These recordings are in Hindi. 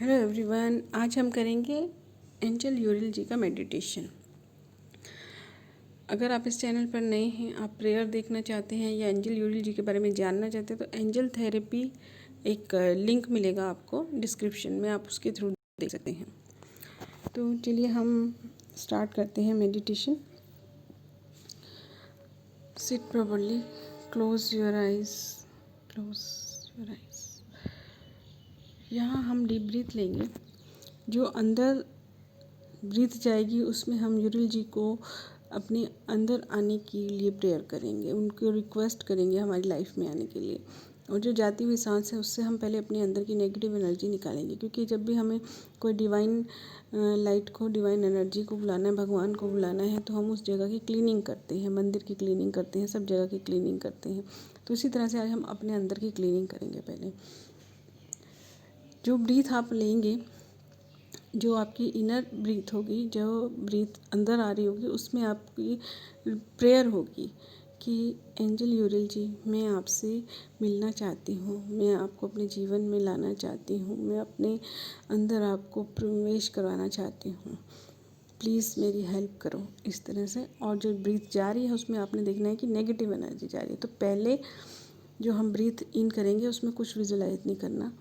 हेलो एवरीवन, आज हम करेंगे एंजल यूरिल जी का मेडिटेशन। अगर आप इस चैनल पर नए हैं, आप प्रेयर देखना चाहते हैं या एंजल यूरिल जी के बारे में जानना चाहते हैं तो एंजल थेरेपी एक लिंक मिलेगा आपको डिस्क्रिप्शन में, आप उसके थ्रू देख सकते हैं। तो चलिए हम स्टार्ट करते हैं meditation. Sit properly, close your eyes, close your eyes. यहाँ हम डीप ब्रीथ लेंगे। जो अंदर ब्रीथ जाएगी उसमें हम यूरिल जी को अपने अंदर आने के लिए प्रेयर करेंगे, उनको रिक्वेस्ट करेंगे हमारी लाइफ में आने के लिए। और जो जाती हुई सांस है उससे हम पहले अपने अंदर की नेगेटिव एनर्जी निकालेंगे, क्योंकि जब भी हमें कोई डिवाइन लाइट को, डिवाइन एनर्जी को बुलाना है, भगवान को बुलाना है, तो हम उस जगह की क्लीनिंग करते हैं, मंदिर की क्लीनिंग करते हैं, सब जगह की क्लीनिंग करते हैं। तो इसी तरह से आज हम अपने अंदर की क्लीनिंग करेंगे। पहले जो ब्रीथ आप लेंगे, जो आपकी इनर ब्रीथ होगी, जो ब्रीथ अंदर आ रही होगी, उसमें आपकी प्रेयर होगी कि एंजल यूरिल जी, मैं आपसे मिलना चाहती हूँ, मैं आपको अपने जीवन में लाना चाहती हूँ, मैं अपने अंदर आपको प्रवेश करवाना चाहती हूँ, प्लीज़ मेरी हेल्प करो, इस तरह से। और जो ब्रीथ जा रही है उसमें आपने देखना है कि नेगेटिव एनर्जी जा रही है। तो पहले जो हम ब्रीथ इन करेंगे उसमें कुछ विजुलाइज नहीं करना।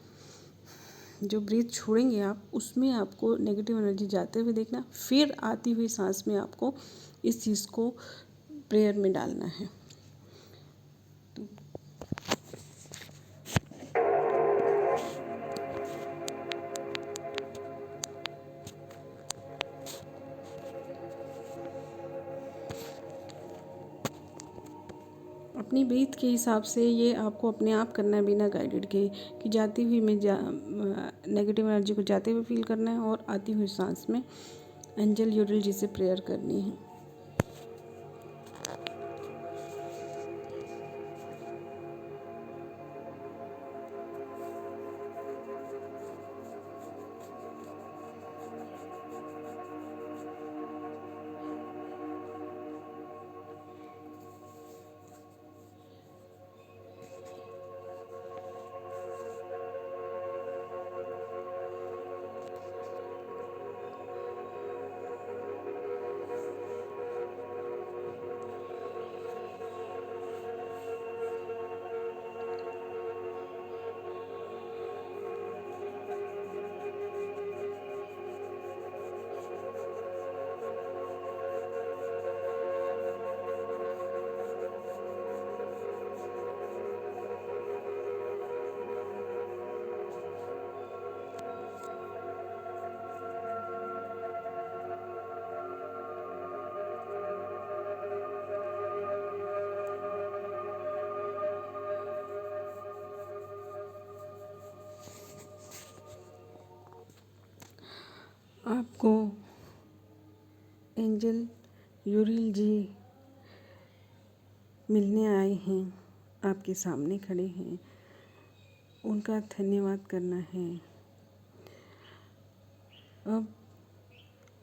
जो ब्रीथ छोड़ेंगे आप, उसमें आपको नेगेटिव एनर्जी जाते हुए देखना, फिर आती हुई सांस में आपको इस चीज़ को प्रेयर में डालना है। अपनी ब्रीथ के हिसाब से ये आपको अपने आप करना है, बिना गाइडेड के, कि जाती हुई में नेगेटिव एनर्जी को जाते हुए फील करना है और आती हुई सांस में एंजल यूरिल जी से प्रेयर करनी है। आपको एंजल यूरिल जी मिलने आए हैं, आपके सामने खड़े हैं, उनका धन्यवाद करना है। अब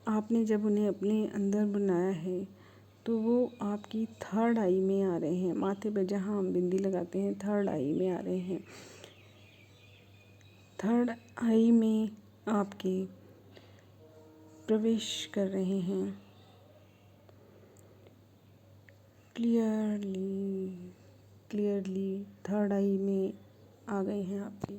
आपने जब उन्हें अपने अंदर बनाया है तो वो आपकी थर्ड आई में आ रहे हैं, माथे पे जहाँ हम बिंदी लगाते हैं थर्ड आई में आ रहे हैं। थर्ड आई में आपके प्रवेश कर रहे हैं। क्लियरली थर्ड आई में आ गए हैं आपके।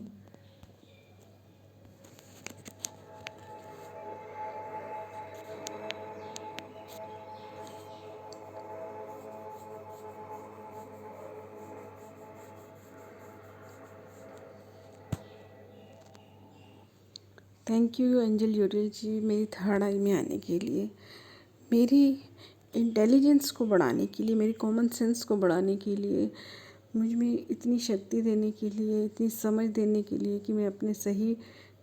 थैंक यू एंजल यूरिल जी, मेरी थर्ड आई में आने के लिए, मेरी इंटेलिजेंस को बढ़ाने के लिए, मेरी कॉमन सेंस को बढ़ाने के लिए, मुझ में इतनी शक्ति देने के लिए, इतनी समझ देने के लिए कि मैं अपने सही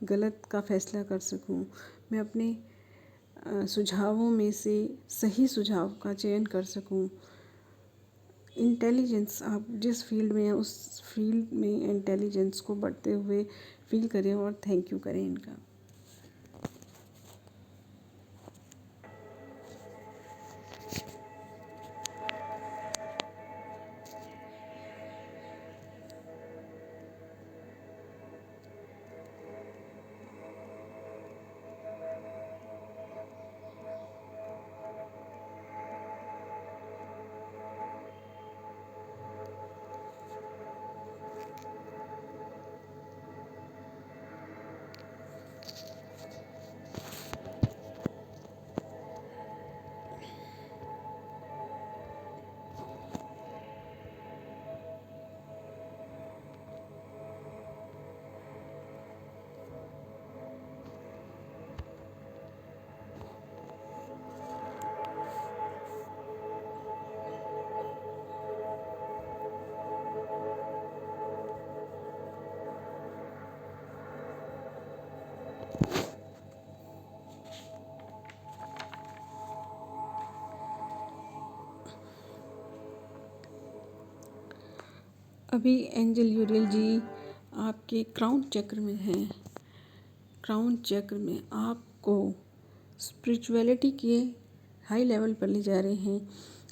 गलत का फैसला कर सकूं, मैं अपने सुझावों में से सही सुझाव का चयन कर सकूं। इंटेलिजेंस, आप जिस फील्ड में हैं उस फील्ड में इंटेलिजेंस को बढ़ते हुए फील करें और थैंक यू करें इनका। अभी एंजल यूरियल जी आपके क्राउन चक्र में हैं। क्राउन चक्र में आपको स्पिरिचुअलिटी के हाई लेवल पर ले जा रहे हैं,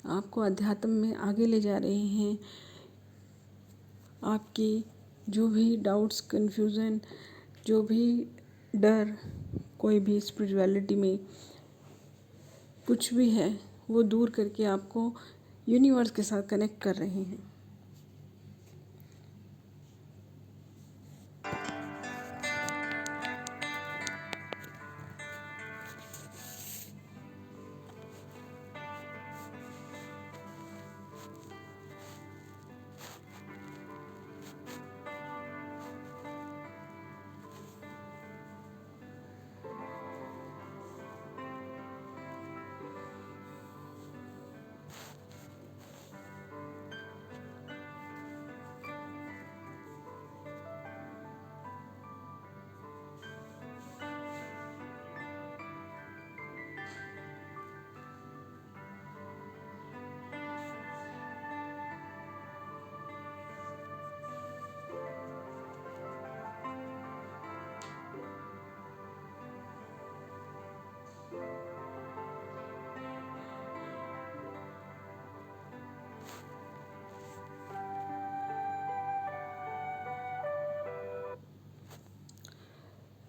आपको अध्यात्म में आगे ले जा रहे हैं। आपकी जो भी डाउट्स, कन्फ्यूज़न, जो भी डर, कोई भी स्पिरिचुअलिटी में कुछ भी है, वो दूर करके आपको यूनिवर्स के साथ कनेक्ट कर रहे हैं।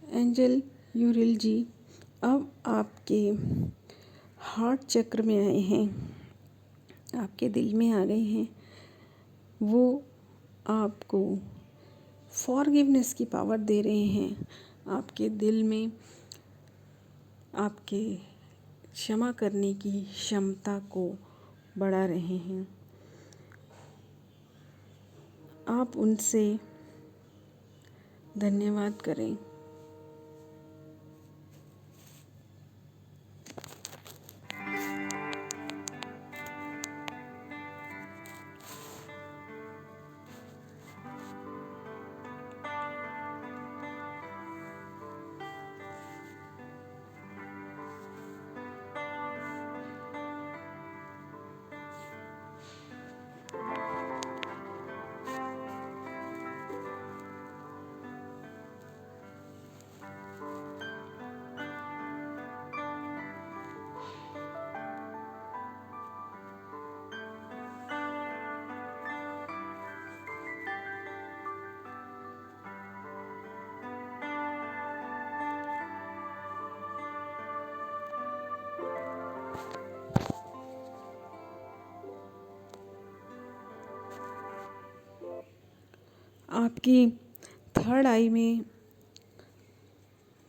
एंजल यूरियल जी अब आपके हार्ट चक्र में आए हैं, आपके दिल में आ गए हैं। वो आपको फॉरगिवनेस की पावर दे रहे हैं। आपके दिल में आपके क्षमा करने की क्षमता को बढ़ा रहे हैं। आप उनसे धन्यवाद करें। आपकी थर्ड आई में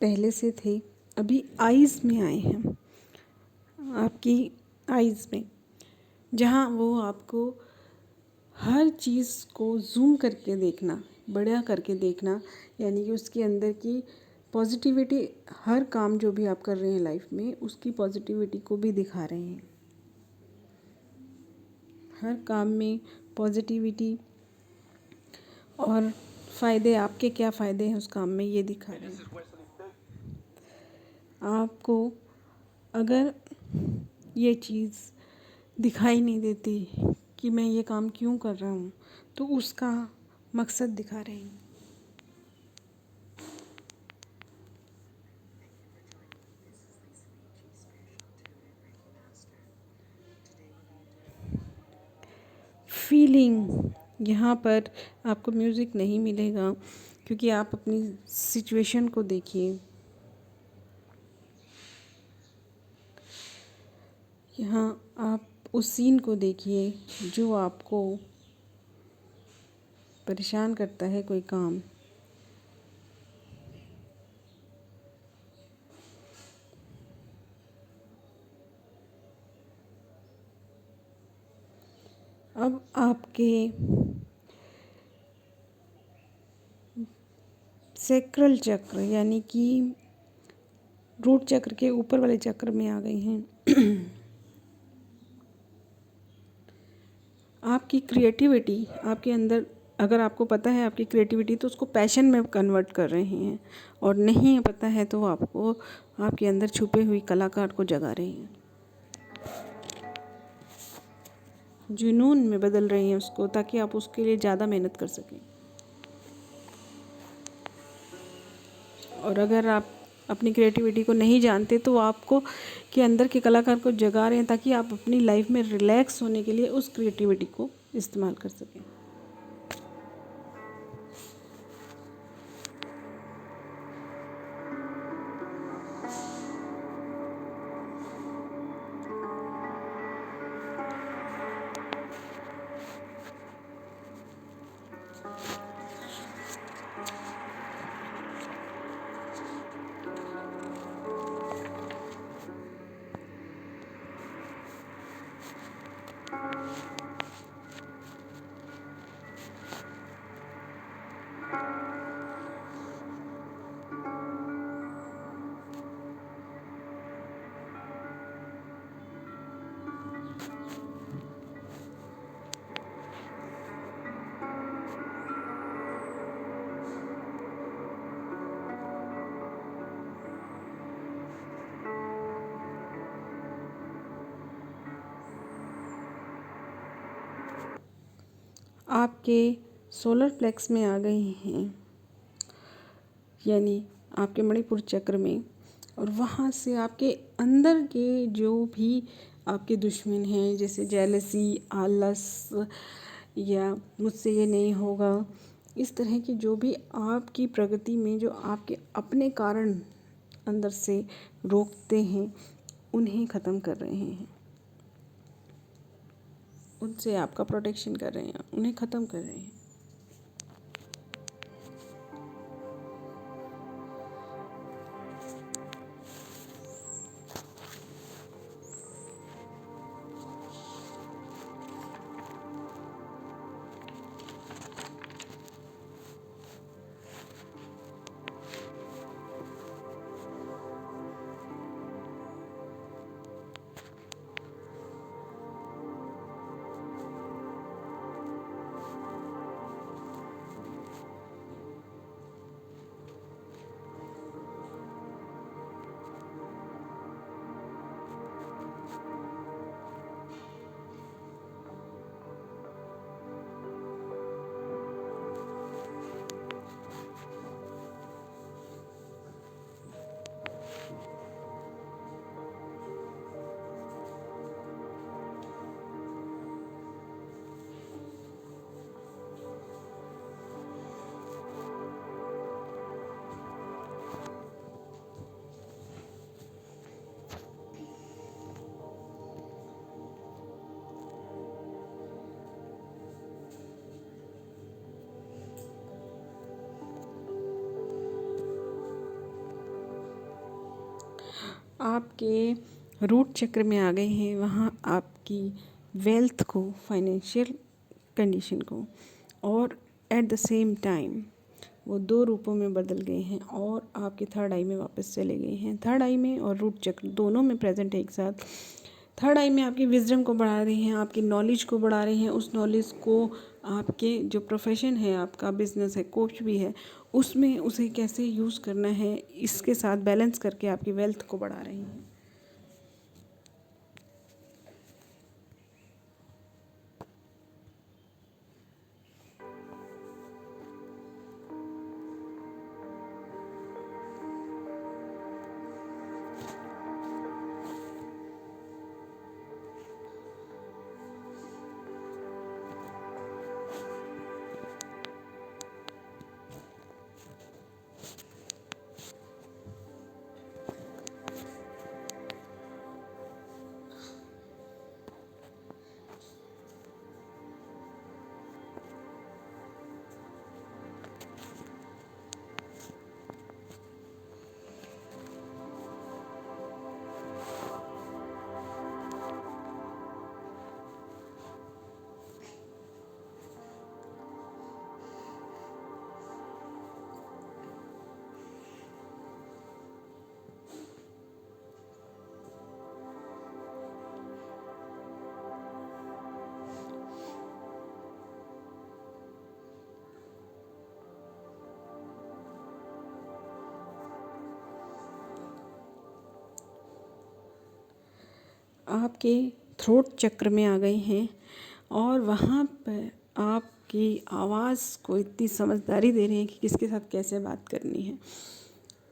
पहले से थे, अभी आइज़ में आए हैं। आपकी आइज़ में, जहाँ वो आपको हर चीज़ को जूम करके देखना, बड़ा करके देखना, यानी कि उसके अंदर की पॉजिटिविटी, हर काम जो भी आप कर रहे हैं लाइफ में, उसकी पॉजिटिविटी को भी दिखा रहे हैं। हर काम में पॉजिटिविटी और फ़ायदे, आपके क्या फ़ायदे हैं उस काम में, ये दिखा रहे हैं। आपको अगर ये चीज़ दिखाई नहीं देती कि मैं ये काम क्यों कर रहा हूँ, तो उसका मकसद दिखा रहे हैं। फीलिंग, यहाँ पर आपको म्यूज़िक नहीं मिलेगा, क्योंकि आप अपनी सिचुएशन को देखिए। यहाँ आप उस सीन को देखिए जो आपको परेशान करता है, कोई काम। अब आपके सैक्रल चक्र, यानी कि रूट चक्र के ऊपर वाले चक्र में आ गए हैं। आपकी क्रिएटिविटी, आपके अंदर अगर आपको पता है आपकी क्रिएटिविटी, तो उसको पैशन में कन्वर्ट कर रहे हैं, और नहीं पता है तो आपको आपके अंदर छुपे हुई कलाकार को जगा रहे हैं। जुनून में बदल रही हैं उसको, ताकि आप उसके लिए ज़्यादा मेहनत कर सकें। और अगर आप अपनी क्रिएटिविटी को नहीं जानते तो आपको के अंदर के कलाकार को जगा रहे हैं, ताकि आप अपनी लाइफ में रिलैक्स होने के लिए उस क्रिएटिविटी को इस्तेमाल कर सकें। आपके सोलर प्लेक्स में आ गए हैं, यानी आपके मणिपुर चक्र में। और वहाँ से आपके अंदर के जो भी आपके दुश्मन हैं, जैसे जेलसी, आलस या मुझसे ये नहीं होगा, इस तरह की जो भी आपकी प्रगति में जो आपके अपने कारण अंदर से रोकते हैं, उन्हें ख़त्म कर रहे हैं, उनसे आपका प्रोटेक्शन कर रहे हैं, उन्हें ख़त्म कर रहे हैं। आपके रूट चक्र में आ गए हैं। वहाँ आपकी वेल्थ को, फाइनेंशियल कंडीशन को, और एट द सेम टाइम वो दो रूपों में बदल गए हैं और आपके थर्ड आई में वापस चले गए हैं। थर्ड आई में और रूट चक्र दोनों में प्रेजेंट है एक साथ। थर्ड आई में आपकी विजडम को बढ़ा रहे हैं, आपकी नॉलेज को बढ़ा रहे हैं। उस नॉलेज को आपके जो प्रोफेशन है, आपका बिजनेस है, कोच भी है, उसमें उसे कैसे यूज़ करना है, इसके साथ बैलेंस करके आपकी वेल्थ को बढ़ा रही हैं। आपके थ्रोट चक्र में आ गए हैं और वहाँ पर आपकी आवाज़ को इतनी समझदारी दे रहे हैं कि किसके साथ कैसे बात करनी है।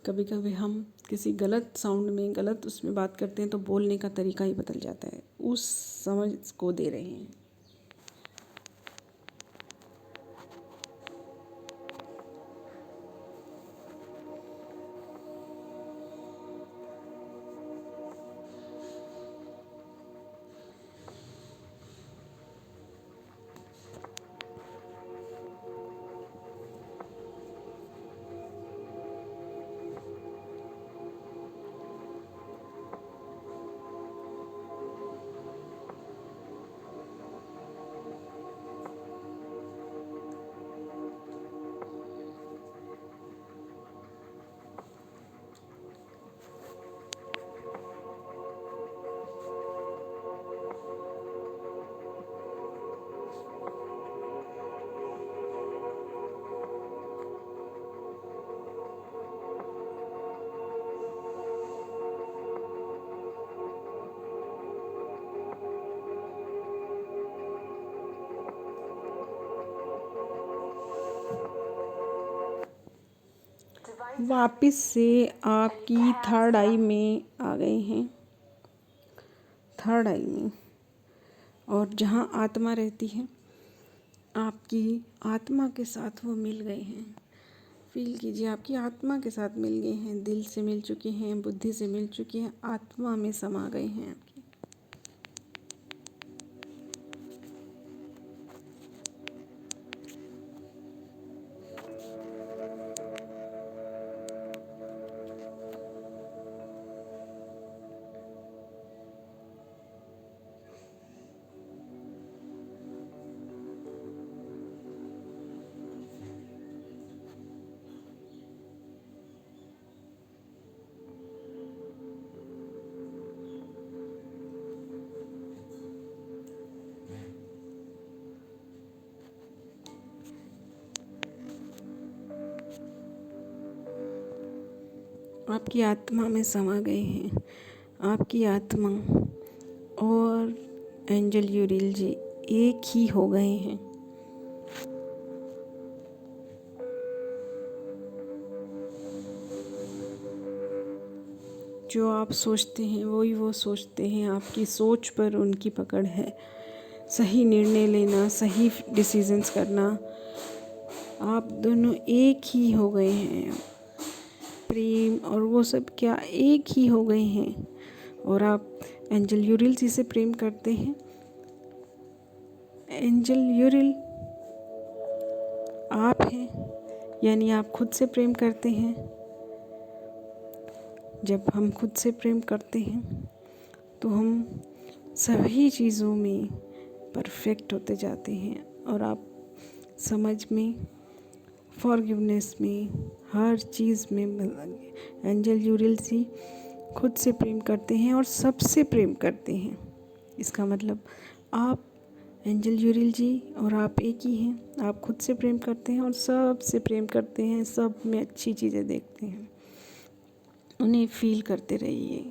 कभी कभी हम किसी गलत साउंड में, गलत उसमें बात करते हैं तो बोलने का तरीका ही बदल जाता है, उस समझ को दे रहे हैं। वापस से आपकी थर्ड आई में आ गए हैं, थर्ड आई में, और जहाँ आत्मा रहती है आपकी आत्मा के साथ वो मिल गए हैं। फील कीजिए, आपकी आत्मा के साथ मिल गए हैं, दिल से मिल चुके हैं, बुद्धि से मिल चुके हैं, आत्मा में समा गए हैं आपकी। आपकी आत्मा में समा गए हैं। आपकी आत्मा और एंजल यूरिल जी एक ही हो गए हैं। जो आप सोचते हैं वही वो सोचते हैं। आपकी सोच पर उनकी पकड़ है। सही निर्णय लेना, सही डिसीजंस करना, आप दोनों एक ही हो गए हैं। प्रेम और वो सब क्या एक ही हो गए हैं। और आप एंजल यूरिल जी से प्रेम करते हैं। एंजल यूरिल आप हैं, यानी आप खुद से प्रेम करते हैं। जब हम खुद से प्रेम करते हैं तो हम सभी चीज़ों में परफेक्ट होते जाते हैं, और आप समझ में, फॉरगिवनेस में, हर चीज़ में एंजल यूरिल जी खुद से प्रेम करते हैं और सबसे प्रेम करते हैं। इसका मतलब आप एंजल यूरिल जी और आप एक ही हैं। आप खुद से प्रेम करते हैं और सब से प्रेम करते हैं, सब में अच्छी चीज़ें देखते हैं, उन्हें फील करते रहिए।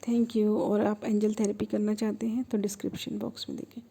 Thank you. और आप एंजल थेरेपी करना चाहते हैं तो डिस्क्रिप्शन बॉक्स में देखें।